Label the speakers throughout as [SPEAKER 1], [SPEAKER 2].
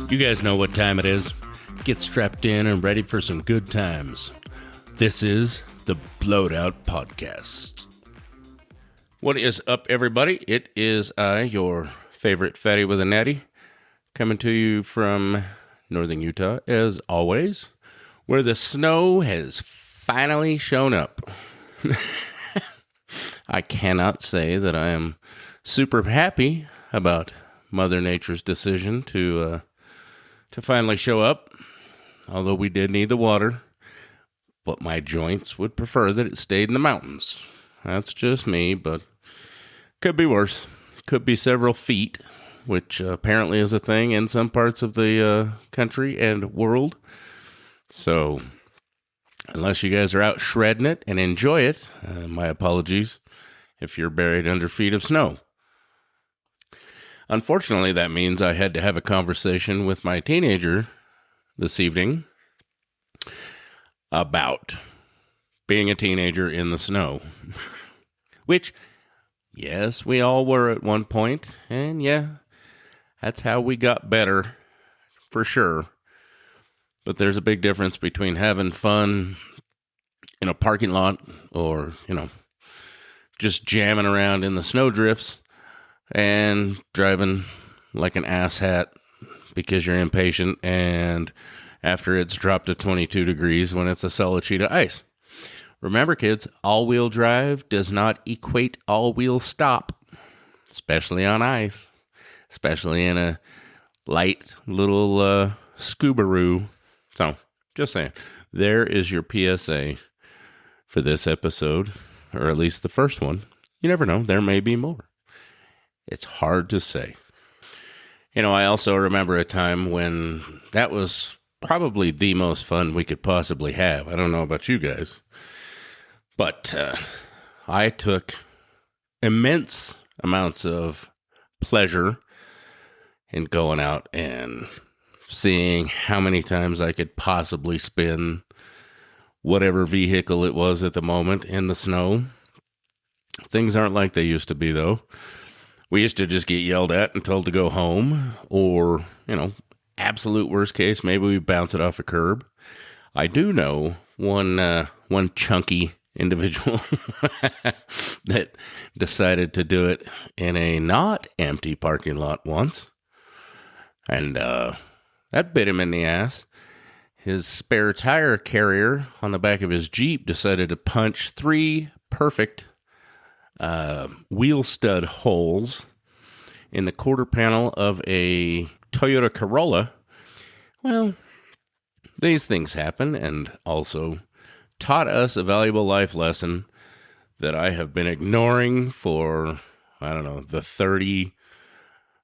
[SPEAKER 1] You guys know what time it is. Get strapped in and ready for some good times. This is the Blowed Out Podcast. What is up, everybody? It is I, your favorite fatty with a natty, coming to you from northern Utah, as always, where the snow has finally shown up. I cannot say that I am super happy about Mother Nature's decision to finally show up, although we did need the water, but my joints would prefer that it stayed in the mountains. That's just me, but could be worse. Could be several feet, which apparently is a thing in some parts of the country and world. So, unless you guys are out shredding it and enjoy it, my apologies if you're buried under feet of snow. Unfortunately, that means I had to have a conversation with my teenager this evening about being a teenager in the snow. Which, yes, we all were at one point, and yeah, that's how we got better, for sure. But there's a big difference between having fun in a parking lot or, just jamming around in the snowdrifts and driving like an asshat because you're impatient and after it's dropped to 22 degrees when it's a solid sheet of ice. Remember, kids, all-wheel drive does not equate all-wheel stop, especially on ice, especially in a light little scuba-roo. So, just saying, there is your PSA for this episode, or at least the first one. You never know, there may be more. It's hard to say. I also remember a time when that was probably the most fun we could possibly have. I don't know about you guys, but I took immense amounts of pleasure in going out and seeing how many times I could possibly spin whatever vehicle it was at the moment in the snow. Things aren't like they used to be, though. We used to just get yelled at and told to go home, or, absolute worst case, maybe we bounce it off a curb. I do know one chunky individual that decided to do it in a not empty parking lot once, and that bit him in the ass. His spare tire carrier on the back of his Jeep decided to punch 3 perfect wheel stud holes in the quarter panel of a Toyota Corolla. Well, these things happen, and also taught us a valuable life lesson that I have been ignoring for, the 30,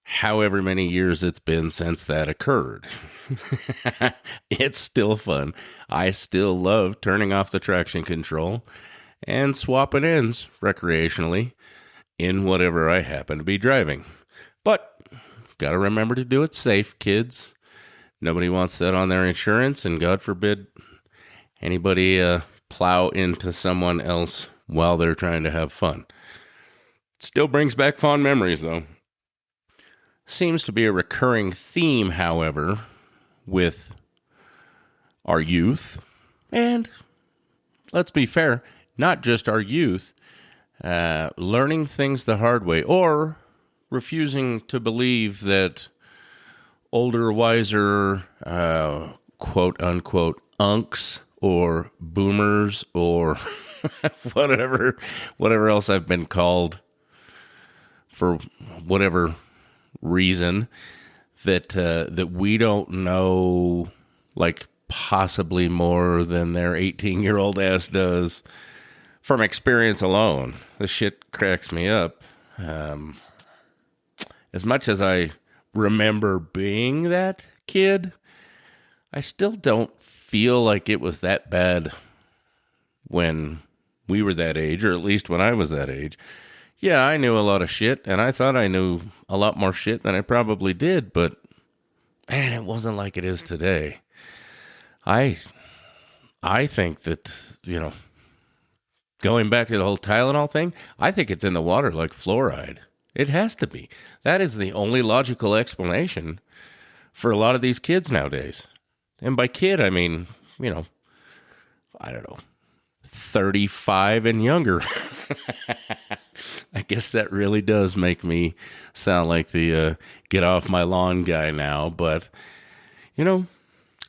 [SPEAKER 1] however many years it's been since that occurred. It's still fun. I still love turning off the traction control and swapping ends recreationally in whatever I happen to be driving. But gotta remember to do it safe, kids. Nobody wants that on their insurance, and God forbid anybody plow into someone else while they're trying to have fun. It still brings back fond memories, though. Seems to be a recurring theme, however, with our youth, and let's be fair, not just our youth, learning things the hard way, or refusing to believe that older, wiser, quote-unquote, unks or boomers or whatever else I've been called for whatever reason, that we don't know, like, possibly more than their 18-year-old ass does from experience alone. This shit cracks me up. As much as I remember being that kid, I still don't feel like it was that bad when we were that age, or at least when I was that age. Yeah, I knew a lot of shit, and I thought I knew a lot more shit than I probably did, but man, it wasn't like it is today. I think that, going back to the whole Tylenol thing, I think it's in the water like fluoride. It has to be. That is the only logical explanation for a lot of these kids nowadays. And by kid, I mean, I don't know, 35 and younger. I guess that really does make me sound like the get off my lawn guy now. But,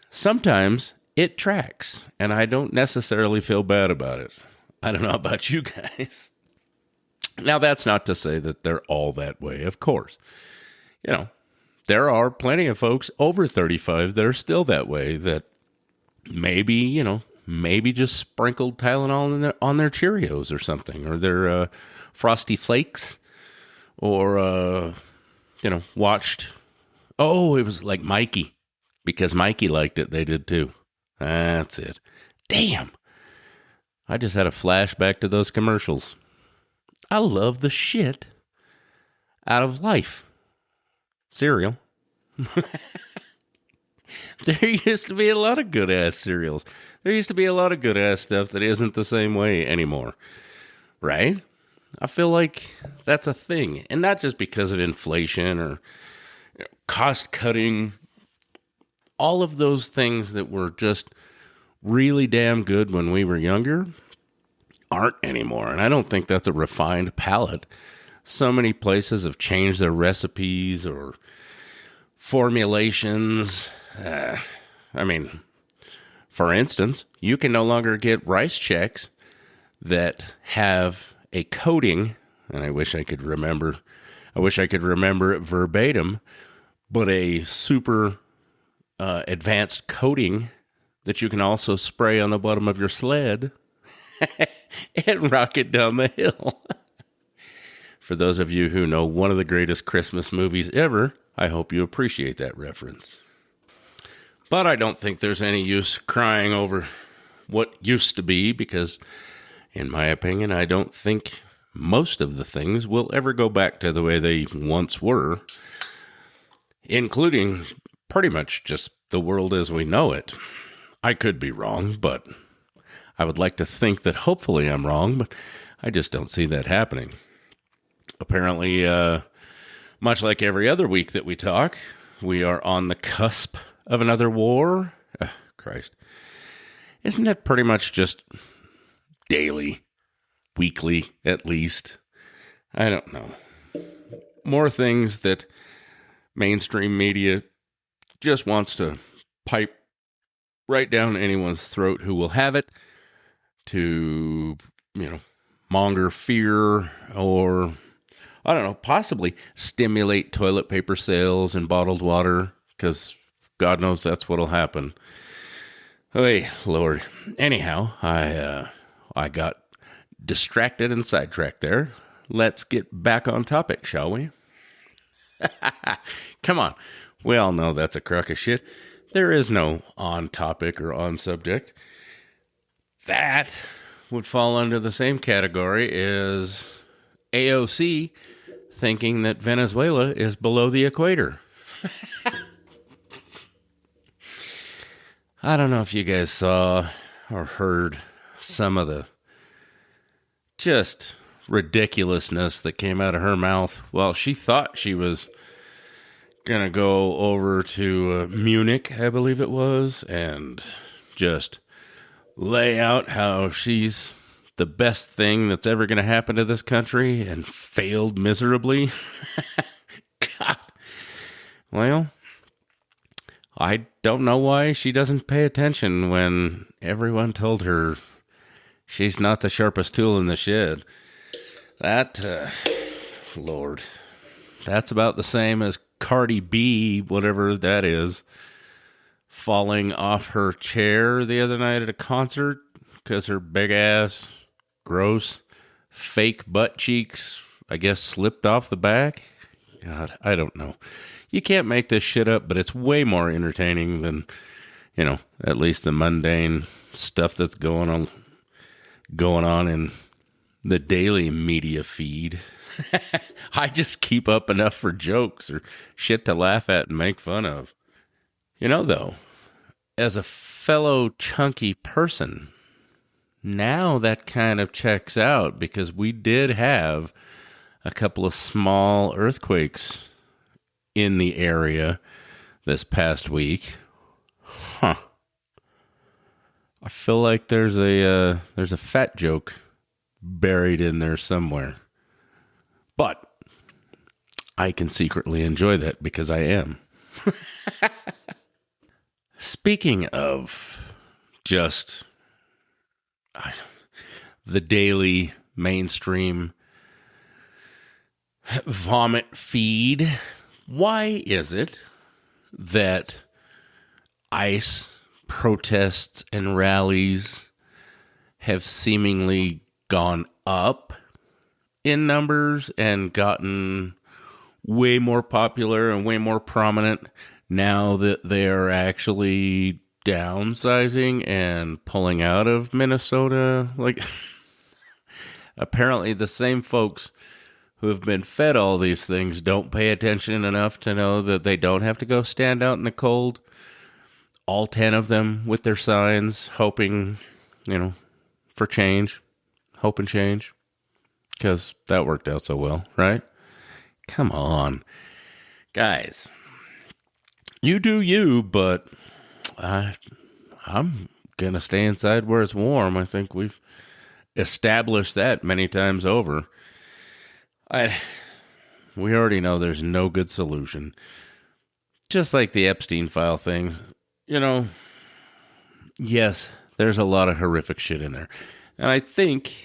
[SPEAKER 1] sometimes it tracks, and I don't necessarily feel bad about it. I don't know about you guys. Now, that's not to say that they're all that way, of course. There are plenty of folks over 35 that are still that way, that maybe just sprinkled Tylenol on their Cheerios or something, or their Frosty Flakes, or, watched, it was like Mikey, because Mikey liked it, they did too. That's it. Damn. I just had a flashback to those commercials. I love the shit out of life. Cereal. There used to be a lot of good-ass cereals. There used to be a lot of good-ass stuff that isn't the same way anymore. Right? I feel like that's a thing. And not just because of inflation or cost-cutting. All of those things that were just really damn good when we were younger aren't anymore. And I don't think that's a refined palate. So many places have changed their recipes or formulations. For instance, you can no longer get rice checks that have a coating, and I wish I could remember it verbatim, but a super advanced coating that you can also spray on the bottom of your sled and rock it down the hill. For those of you who know one of the greatest Christmas movies ever, I hope you appreciate that reference. But I don't think there's any use crying over what used to be, because, in my opinion, I don't think most of the things will ever go back to the way they once were, including pretty much just the world as we know it. I could be wrong, but I would like to think that hopefully I'm wrong, but I just don't see that happening. Apparently, much like every other week that we talk, we are on the cusp of another war. Christ. Isn't that pretty much just daily, weekly at least? I don't know. More things that mainstream media just wants to pipe right down anyone's throat who will have it, to, monger fear, or, I don't know, possibly stimulate toilet paper sales and bottled water, because God knows that's what'll happen. Hey, Lord. Anyhow, I got distracted and sidetracked there. Let's get back on topic, shall we? Come on. We all know that's a crock of shit. There is no on topic or on subject. That would fall under the same category as AOC thinking that Venezuela is below the equator. I don't know if you guys saw or heard some of the just ridiculousness that came out of her mouth. Well, she thought she was going to go over to Munich, I believe it was, and just lay out how she's the best thing that's ever going to happen to this country, and failed miserably. God. Well, I don't know why she doesn't pay attention when everyone told her she's not the sharpest tool in the shed. That, Lord, that's about the same as Cardi B, whatever that is, falling off her chair the other night at a concert because her big ass, gross, fake butt cheeks, I guess, slipped off the back. God, I don't know. You can't make this shit up, but it's way more entertaining than, at least the mundane stuff that's going on in the daily media feed. I just keep up enough for jokes or shit to laugh at and make fun of. Though, as a fellow chunky person, now that kind of checks out, because we did have a couple of small earthquakes in the area this past week. Huh. I feel like there's a fat joke buried in there somewhere. But I can secretly enjoy that because I am. Speaking of just the daily mainstream vomit feed, why is it that ICE protests and rallies have seemingly gone up in numbers and gotten way more popular and way more prominent now that they are actually downsizing and pulling out of Minnesota? Like, apparently the same folks who have been fed all these things don't pay attention enough to know that they don't have to go stand out in the cold. All 10 of them with their signs, hoping, for change, hope and change, because that worked out so well, right? Come on, guys. You do you, but I'm going to stay inside where it's warm. I think we've established that many times over. We already know there's no good solution. Just like the Epstein file thing, yes, there's a lot of horrific shit in there. And I think,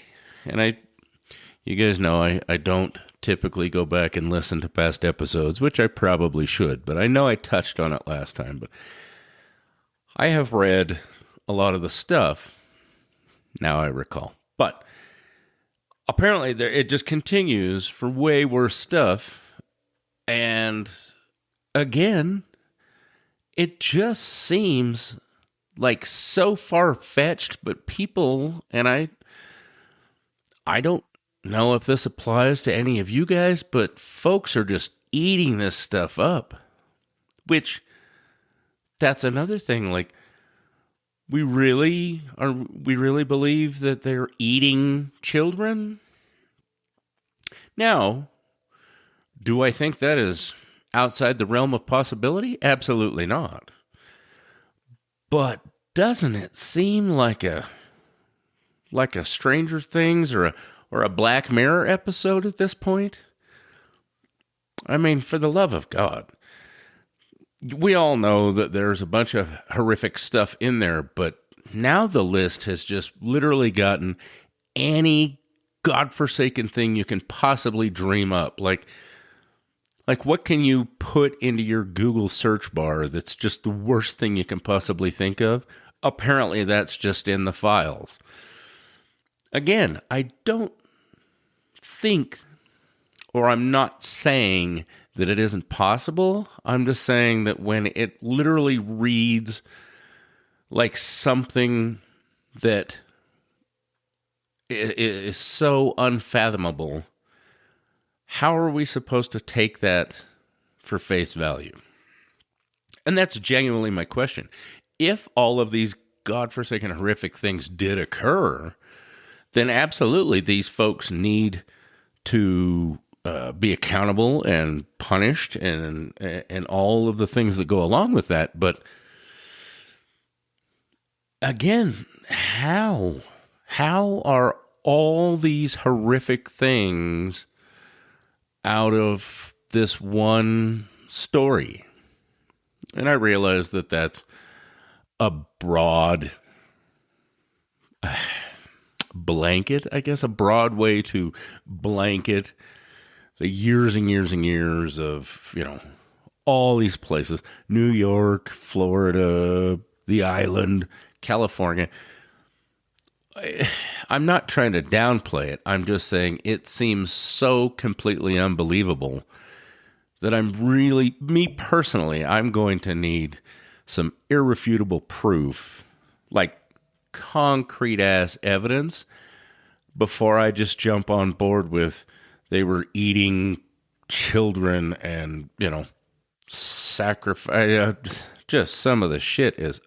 [SPEAKER 1] you guys know I don't typically go back and listen to past episodes, which I probably should, but I know I touched on it last time. But I have read a lot of the stuff, now I recall. But apparently it just continues for way worse stuff. And again, it just seems like so far-fetched, but people, and I don't know if this applies to any of you guys, but folks are just eating this stuff up. Which, that's another thing, like, we really believe that they're eating children? Now, do I think that is outside the realm of possibility? Absolutely not. But doesn't it seem like a Stranger Things or a Black Mirror episode at this point? I mean, for the love of God. We all know that there's a bunch of horrific stuff in there, but now the list has just literally gotten any godforsaken thing you can possibly dream up. Like what can you put into your Google search bar that's just the worst thing you can possibly think of? Apparently that's just in the files. Again, I don't think, or I'm not saying that it isn't possible. I'm just saying that when it literally reads like something that is so unfathomable, how are we supposed to take that for face value? And that's genuinely my question. If all of these godforsaken horrific things did occur, then absolutely these folks need to be accountable and punished and all of the things that go along with that. But again, how are all these horrific things out of this one story? And I realize that that's a broad blanket, I guess, a broad way to blanket the years and years and years of, all these places, New York, Florida, the island, California. I'm not trying to downplay it. I'm just saying it seems so completely unbelievable that me personally, I'm going to need some irrefutable proof, like concrete-ass evidence, before I just jump on board with they were eating children and, sacrifice. Just some of the shit is,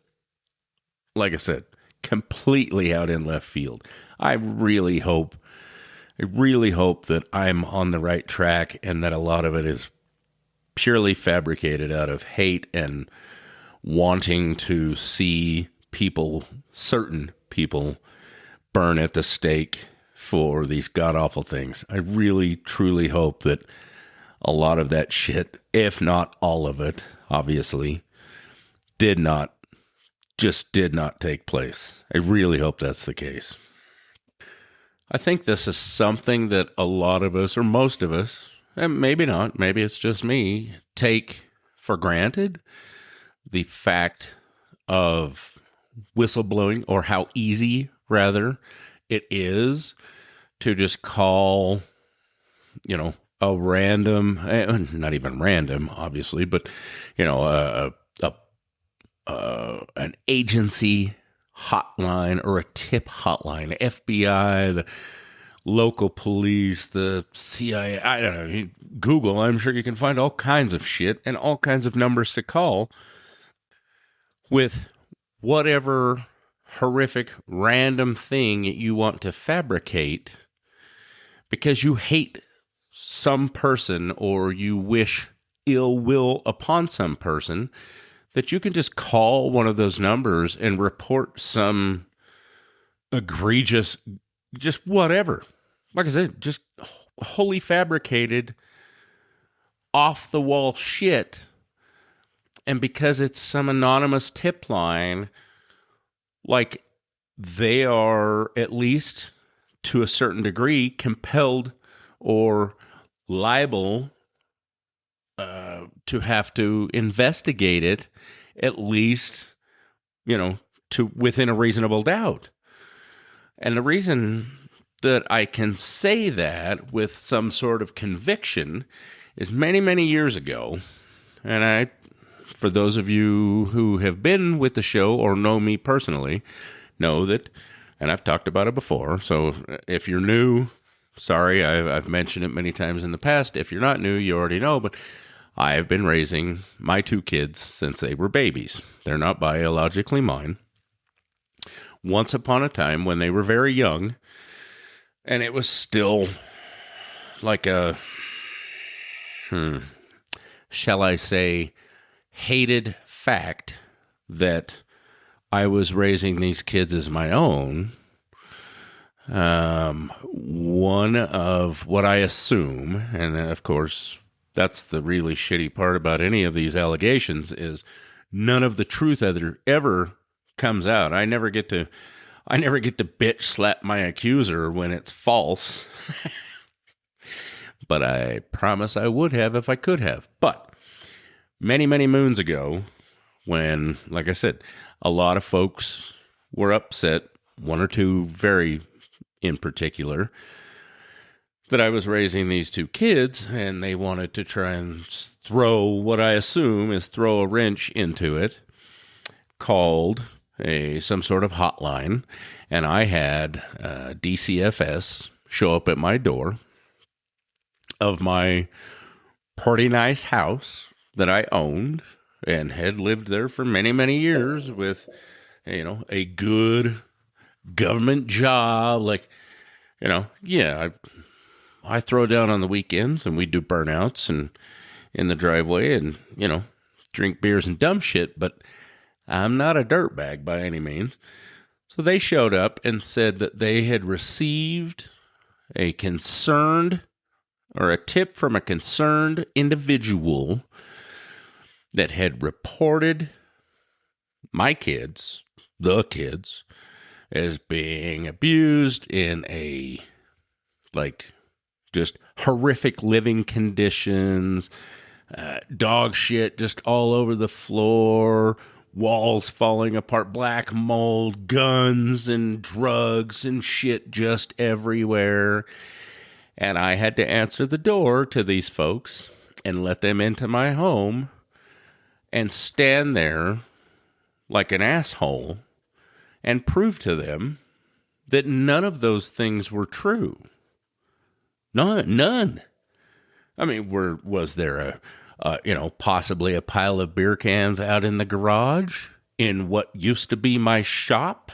[SPEAKER 1] like I said, completely out in left field. I really hope that I'm on the right track and that a lot of it is purely fabricated out of hate and wanting to see people, certain people, burn at the stake for these god-awful things. I really, truly hope that a lot of that shit, if not all of it, obviously, did not take place. I really hope that's the case. I think this is something that a lot of us, or most of us, and maybe not, maybe it's just me, take for granted. The fact of whistleblowing, or how easy, rather, it is to just call, a random, not even random, obviously, but, an agency hotline or a tip hotline, FBI, the local police, the CIA, I don't know, Google, I'm sure you can find all kinds of shit and all kinds of numbers to call with whatever horrific random thing you want to fabricate because you hate some person or you wish ill will upon some person, that you can just call one of those numbers and report some egregious, just whatever. Like I said, just wholly fabricated, off-the-wall shit. And because it's some anonymous tip line, like, they are, at least to a certain degree, compelled or liable to have to investigate it, at least, to within a reasonable doubt. And the reason that I can say that with some sort of conviction is many, many years ago, and for those of you who have been with the show or know me personally, know that, and I've talked about it before, so if you're new, sorry, I've mentioned it many times in the past. If you're not new, you already know, but I have been raising my 2 kids since they were babies. They're not biologically mine. Once upon a time when they were very young, and it was still like a, shall I say, hated fact that I was raising these kids as my own. One of what I assume, and of course, that's the really shitty part about any of these allegations, is none of the truth ever comes out. I never get to bitch slap my accuser when it's false. But I promise I would have if I could have. But many, many moons ago, when, like I said, a lot of folks were upset, one or two very in particular, that I was raising these 2 kids, and they wanted to try and throw what I assume is throw a wrench into it, called some sort of hotline, and I had DCFS show up at my door of my pretty nice house that I owned and had lived there for many, many years with, a good government job, like, I throw down on the weekends and we do burnouts and in the driveway and, drink beers and dumb shit, but I'm not a dirtbag by any means. So they showed up and said that they had received a tip from a concerned individual that had reported my kids, the kids, as being abused in a, just horrific living conditions, dog shit just all over the floor, walls falling apart, black mold, guns and drugs and shit just everywhere. And I had to answer the door to these folks and let them into my home and stand there like an asshole and prove to them that none of those things were true. None. I mean, was there possibly a pile of beer cans out in the garage in what used to be my shop?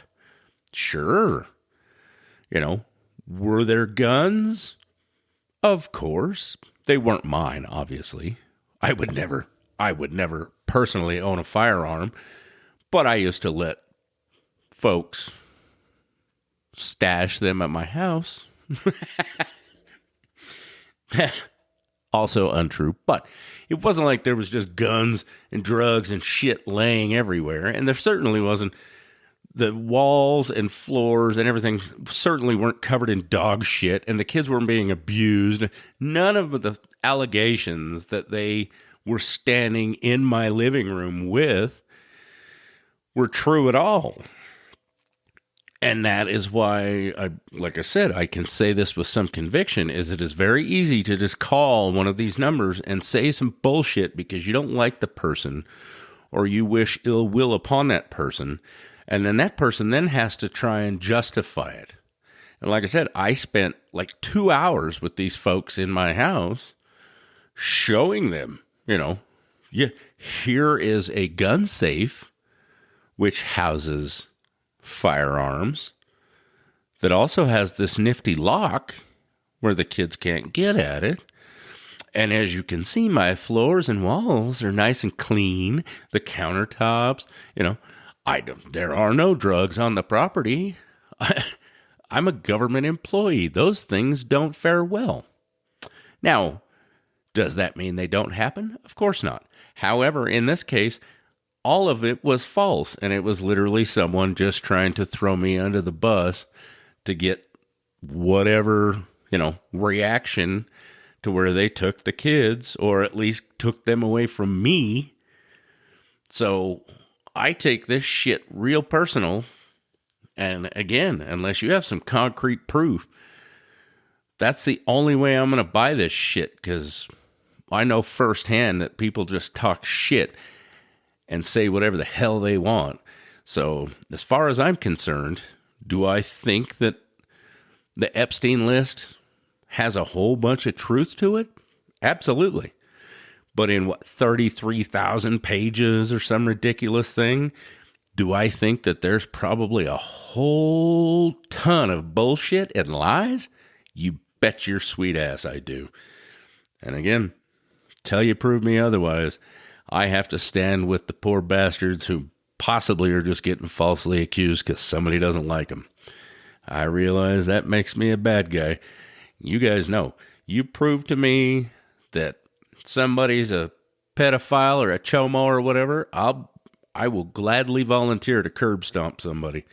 [SPEAKER 1] Sure. Were there guns? Of course. They weren't mine, obviously. I would never personally own a firearm, but I used to let folks stash them at my house. Also untrue, but it wasn't like there was just guns and drugs and shit laying everywhere. And there certainly wasn't. The walls and floors and everything certainly weren't covered in dog shit, and the kids weren't being abused. None of the allegations that they were standing in my living room with were true at all. And that is why, like I said, I can say this with some conviction, is it is very easy to just call one of these numbers and say some bullshit because you don't like the person or you wish ill will upon that person. And then that person then has to try and justify it. And like I said, I spent like 2 hours with these folks in my house showing them, here is a gun safe which houses firearms that also has this nifty lock where the kids can't get at it. And as you can see, my floors and walls are nice and clean. The countertops, there are no drugs on the property. I'm a government employee. Those things don't fare well. Now, does that mean they don't happen? Of course not. However, in this case, all of it was false, and it was literally someone just trying to throw me under the bus to get whatever, reaction to where they took the kids, or at least took them away from me. So I take this shit real personal, and again, unless you have some concrete proof, that's the only way I'm going to buy this shit, because I know firsthand that people just talk shit and say whatever the hell they want. So, as far as I'm concerned, do I think that the Epstein list has a whole bunch of truth to it? Absolutely. But in 33,000 pages or some ridiculous thing, do I think that there's probably a whole ton of bullshit and lies? You bet your sweet ass I do. And again, till you prove me otherwise, I have to stand with the poor bastards who possibly are just getting falsely accused because somebody doesn't like them. I realize that makes me a bad guy. You guys know, you prove to me that somebody's a pedophile or a chomo or whatever, I will gladly volunteer to curb stomp somebody.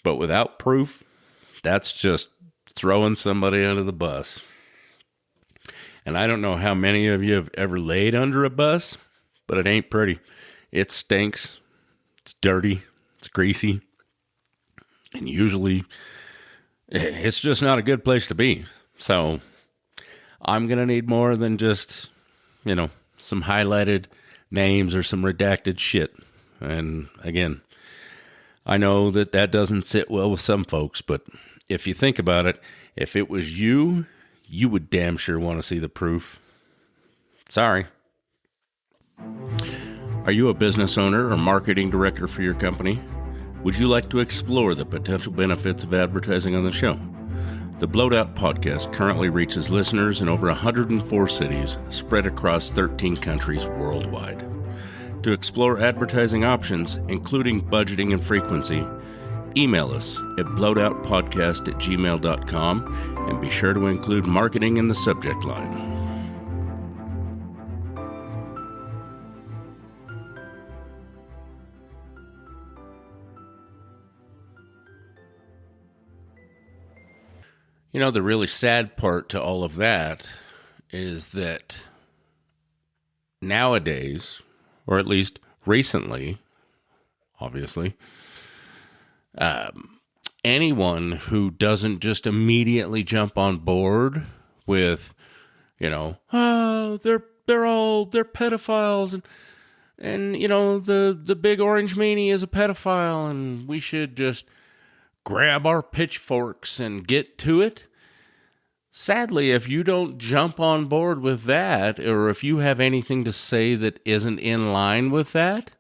[SPEAKER 1] But without proof, that's just throwing somebody under the bus. And I don't know how many of you have ever laid under a bus, but it ain't pretty. It stinks. It's dirty. It's greasy. And usually, it's just not a good place to be. So, I'm going to need more than just, some highlighted names or some redacted shit. And again, I know that doesn't sit well with some folks, but if you think about it, if it was you, you would damn sure want to see the proof. Sorry. Are you a business owner or marketing director for your company? Would you like to explore the potential benefits of advertising on the show? The Blowed Out podcast currently reaches listeners in over 104 cities spread across 13 countries worldwide. To explore advertising options, including budgeting and frequency, email us at blowedoutpodcast@gmail.com and be sure to include marketing in the subject line. The really sad part to all of that is that nowadays, or at least recently, obviously, anyone who doesn't just immediately jump on board with, they're pedophiles and the big orange meanie is a pedophile and we should just grab our pitchforks and get to it. Sadly, if you don't jump on board with that, or if you have anything to say that isn't in line with that,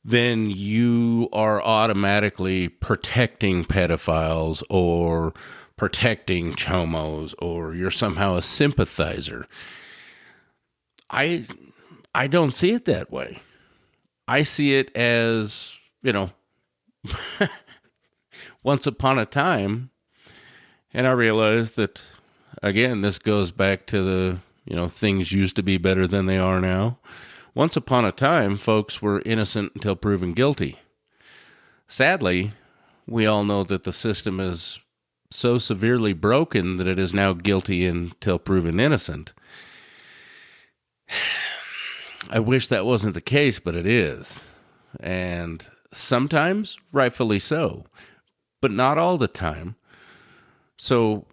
[SPEAKER 1] then you are automatically protecting pedophiles or protecting chomos, or you're somehow a sympathizer. I I don't see it that way. I see it as, once upon a time, and I realize that, again, this goes back to the, things used to be better than they are now. Once upon a time, folks were innocent until proven guilty. Sadly, we all know that the system is so severely broken that it is now guilty until proven innocent. I wish that wasn't the case, but it is. And sometimes, rightfully so, but not all the time. So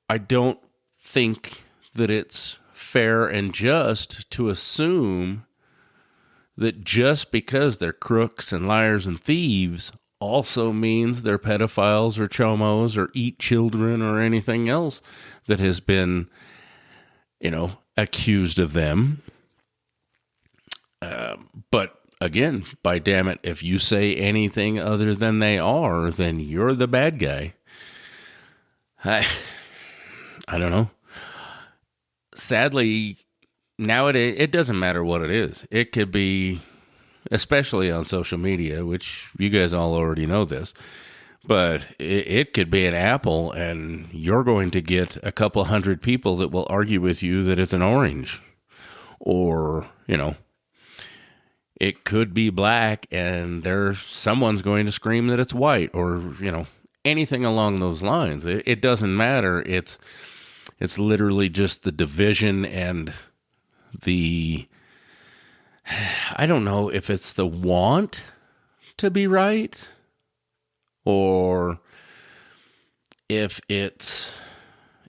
[SPEAKER 1] I don't think that it's fair and just to assume that just because they're crooks and liars and thieves also means they're pedophiles or chomos or eat children or anything else that has been, accused of them. But again, by damn it, if you say anything other than they are, then you're the bad guy. I don't know. Sadly, nowadays, it doesn't matter what it is. It could be, especially on social media, which you guys all already know this, but it could be an apple, and you're going to get a couple hundred people that will argue with you that it's an orange. Or, it could be black, and someone's going to scream that it's white, or, anything along those lines. It doesn't matter. It's literally just the division and the, I don't know if it's the want to be right, or if it's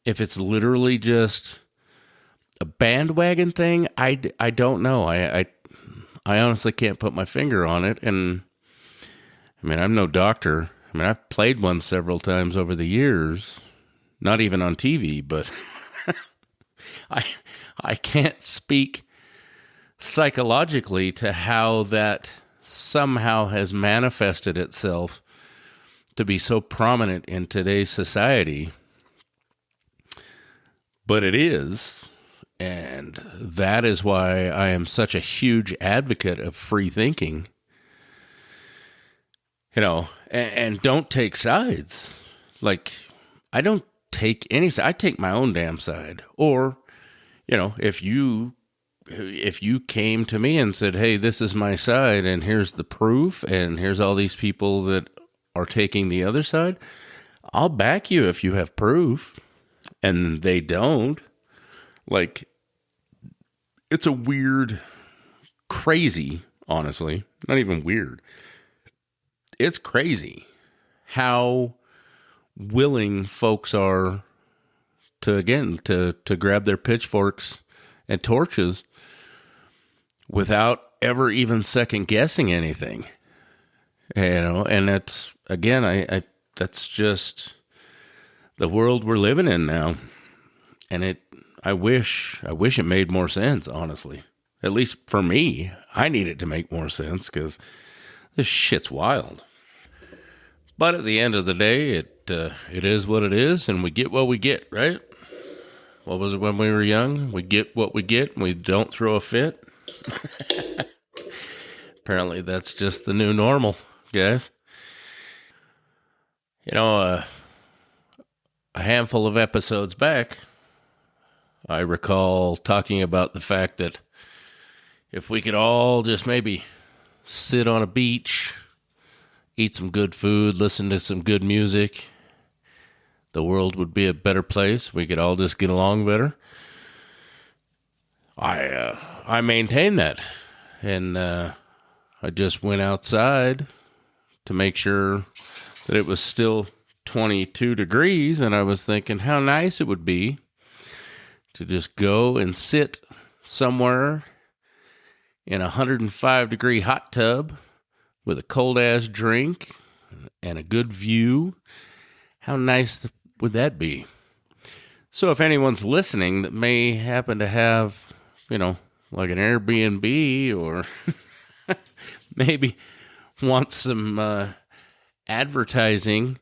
[SPEAKER 1] literally just a bandwagon thing. I don't know. I honestly can't put my finger on it. And I'm no doctor. I've played one several times over the years, not even on TV, but I can't speak psychologically to how that somehow has manifested itself to be so prominent in today's society. But it is, and that is why I am such a huge advocate of free thinking. And don't take sides. Like, I don't take any side. I take my own damn side. Or, if you came to me and said, hey, this is my side, and here's the proof, and here's all these people that are taking the other side, I'll back you if you have proof. And they don't. Like, it's a weird, crazy, honestly, not even weird. It's crazy how willing folks are to grab their pitchforks and torches without ever even second guessing anything. And that's, again, that's just the world we're living in now. And I wish it made more sense, honestly. At least for me, I need it to make more sense, because this shit's wild. But at the end of the day, it is what it is, and we get what we get, right? What was it when we were young? We get what we get, and we don't throw a fit. Apparently, that's just the new normal, guys. A handful of episodes back, I recall talking about the fact that if we could all just maybe sit on a beach, eat some good food, listen to some good music, the world would be a better place. We could all just get along better. I maintain that. And I just went outside to make sure that it was still 22 degrees, and I was thinking how nice it would be to just go and sit somewhere in a 105-degree hot tub with a cold-ass drink and a good view. How nice would that be? So if anyone's listening that may happen to have, like an Airbnb, or maybe want some advertising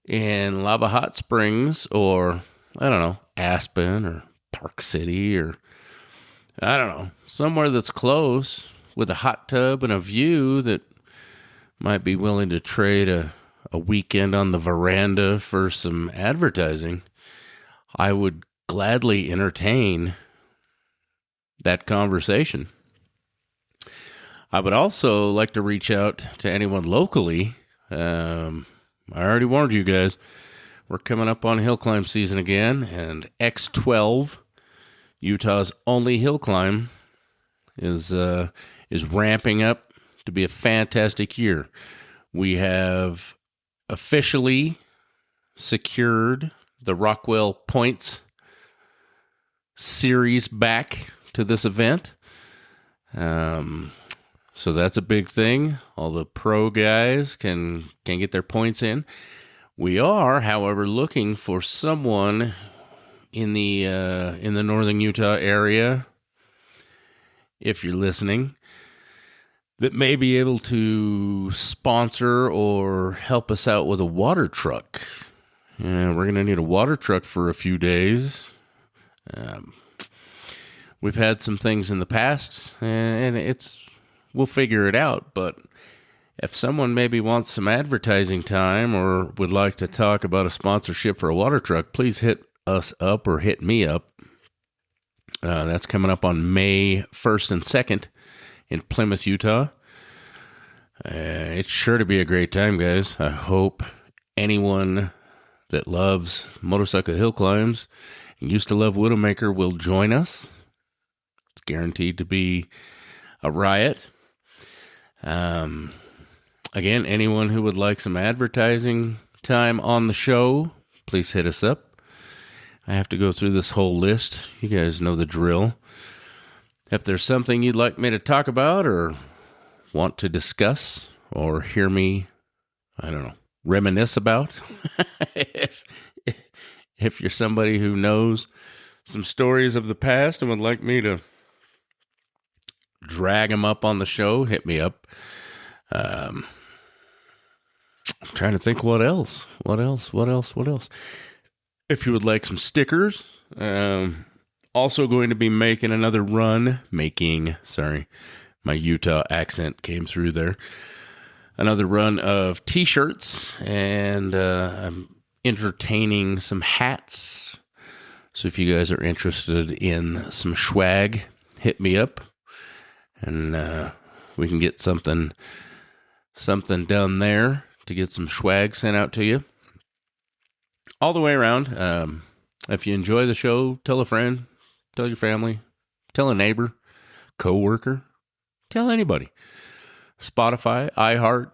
[SPEAKER 1] in Lava Hot Springs, or, I don't know, Aspen or Park City, or I don't know, somewhere that's close with a hot tub and a view that might be willing to trade a weekend on the veranda for some advertising, I would gladly entertain that conversation. I would also like to reach out to anyone locally. I already warned you guys, we're coming up on hill climb season again, and X12, Utah's only hill climb, is ramping up to be a fantastic year. We have officially secured the Rockwell Points series back to this event. So that's a big thing. All the pro guys can get their points in. We are, however, looking for someone in the northern Utah area, if you're listening, that may be able to sponsor or help us out with a water truck. We're going to need a water truck for a few days. We've had some things in the past, and we'll figure it out. But if someone maybe wants some advertising time or would like to talk about a sponsorship for a water truck, please hit us up or hit me up. That's coming up on May 1st and 2nd in Plymouth, Utah. It's sure to be a great time, guys. I hope anyone that loves motorcycle hill climbs and used to love Widowmaker will join us. It's guaranteed to be a riot. Again, anyone who would like some advertising time on the show, please hit us up. I have to go through this whole list. You guys know the drill. If there's something you'd like me to talk about or want to discuss or hear me, I don't know, reminisce about, if you're somebody who knows some stories of the past and would like me to drag them up on the show, hit me up. I'm trying to think what else. If you would like some stickers, also going to be making another run, my Utah accent came through there. Another run of t-shirts, and I'm entertaining some hats. So if you guys are interested in some swag, hit me up, and we can get something done there to get some swag sent out to you. All the way around, if you enjoy the show, tell a friend, tell your family, tell a neighbor, coworker, tell anybody. Spotify, iHeart,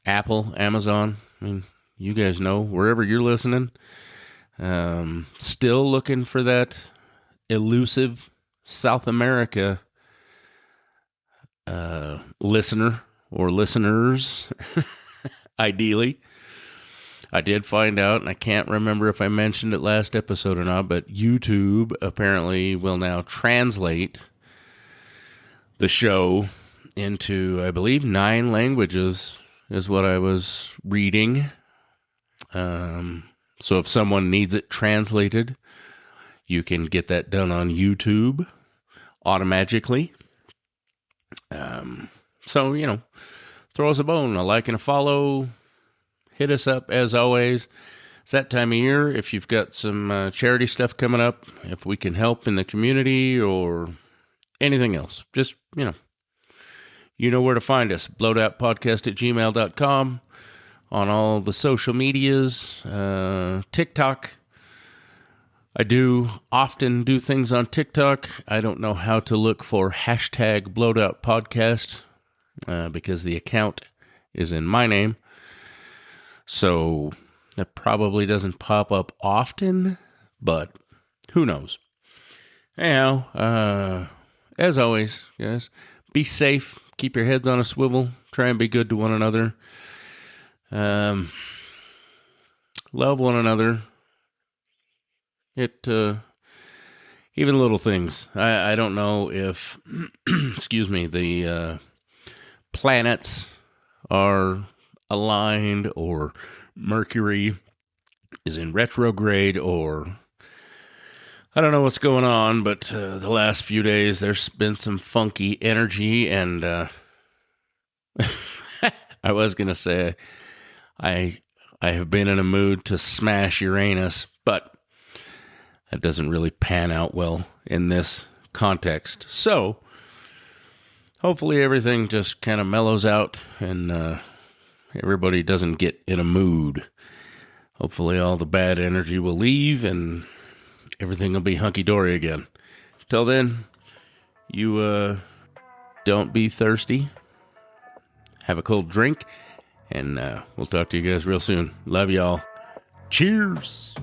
[SPEAKER 1] Apple, Amazon. I mean, you guys know, wherever you're listening. Still looking for that elusive South America listener or listeners, ideally. I did find out, and I can't remember if I mentioned it last episode or not, but YouTube apparently will now translate the show into, I believe, 9 languages, is what I was reading. So if someone needs it translated, you can get that done on YouTube automatically. So, throw us a bone, a like and a follow. Hit us up, as always. It's that time of year. If you've got some charity stuff coming up, if we can help in the community or anything else, just, you know where to find us. blowedoutpodcast@gmail.com. On all the social medias, TikTok. I do often do things on TikTok. I don't know how to look for hashtag blowedoutpodcast because the account is in my name. So that probably doesn't pop up often, but who knows? Anyhow, as always, guys, be safe. Keep your heads on a swivel. Try and be good to one another. Love one another. Even little things. I don't know if, the planets are aligned or Mercury is in retrograde or I don't know what's going on, but the last few days there's been some funky energy, and I was gonna say I have been in a mood to smash Uranus, but that doesn't really pan out well in this context. So hopefully everything just kind of mellows out and everybody doesn't get in a mood. Hopefully all the bad energy will leave and everything will be hunky-dory again. Till then, you don't be thirsty. Have a cold drink, and we'll talk to you guys real soon. Love y'all. Cheers.